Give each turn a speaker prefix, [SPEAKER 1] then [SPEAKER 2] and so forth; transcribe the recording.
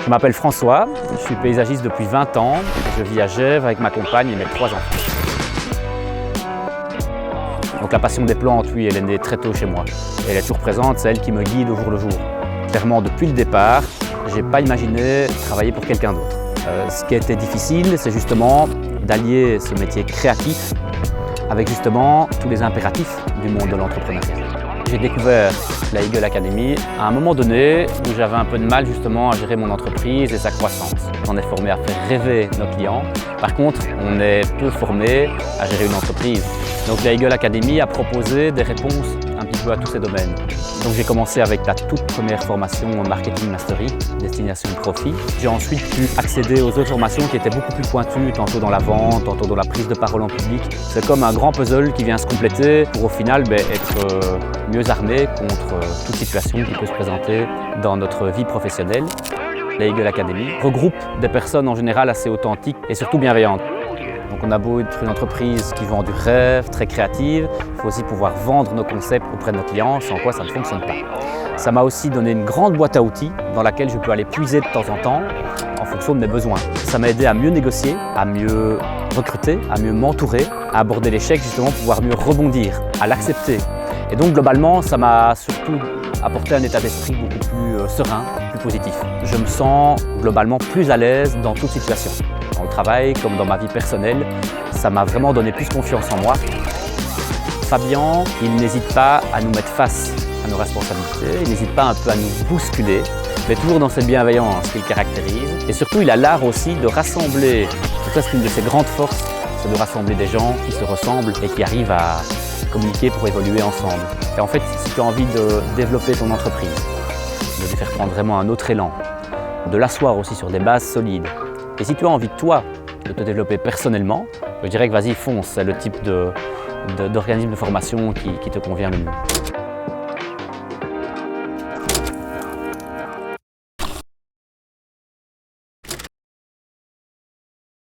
[SPEAKER 1] Je m'appelle François, je suis paysagiste depuis 20 ans. Je vis à Gèvres avec ma compagne et mes 3 enfants. Donc la passion des plantes, oui, elle est née très tôt chez moi. Elle est toujours présente, c'est elle qui me guide au jour le jour. Clairement, depuis le départ, je n'ai pas imaginé travailler pour quelqu'un d'autre. Ce qui a été difficile, c'est justement d'allier ce métier créatif avec justement tous les impératifs du monde de l'entrepreneuriat. J'ai découvert la Eagle Academy à un moment donné où j'avais un peu de mal justement à gérer mon entreprise et sa croissance. On est formé à faire rêver nos clients. Par contre, on est peu formé à gérer une entreprise. Donc la Eagle Academy a proposé des réponses un petit peu à tous ces domaines. Donc j'ai commencé avec la toute première formation en Marketing Mastery, destination profit. J'ai ensuite pu accéder aux autres formations qui étaient beaucoup plus pointues, tantôt dans la vente, tantôt dans la prise de parole en public. C'est comme un grand puzzle qui vient se compléter pour au final être mieux armé contre toute situation qui peut se présenter dans notre vie professionnelle. La Eagle Academy regroupe des personnes en général assez authentiques et surtout bienveillantes. Donc on a beau être une entreprise qui vend du rêve, très créative, il faut aussi pouvoir vendre nos concepts auprès de nos clients, sans quoi ça ne fonctionne pas. Ça m'a aussi donné une grande boîte à outils dans laquelle je peux aller puiser de temps en temps en fonction de mes besoins. Ça m'a aidé à mieux négocier, à mieux recruter, à mieux m'entourer, à aborder l'échec justement pour pouvoir mieux rebondir, à l'accepter. Et donc globalement, ça m'a surtout apporté un état d'esprit beaucoup plus serein, plus positif. Je me sens globalement plus à l'aise dans toute situation. Dans le travail comme dans ma vie personnelle, ça m'a vraiment donné plus confiance en moi. Fabien, il n'hésite pas à nous mettre face à nos responsabilités, il n'hésite pas un peu à nous bousculer, mais toujours dans cette bienveillance qu'il caractérise. Et surtout, il a l'art aussi de rassembler, c'est presque une de ses grandes forces, c'est de rassembler des gens qui se ressemblent et qui arrivent à communiquer pour évoluer ensemble. Et en fait, si tu as envie de développer ton entreprise, de lui faire prendre vraiment un autre élan, de l'asseoir aussi sur des bases solides, et si tu as envie, toi, de te développer personnellement, je dirais que vas-y, fonce, c'est le type d'organisme de formation qui te convient le mieux.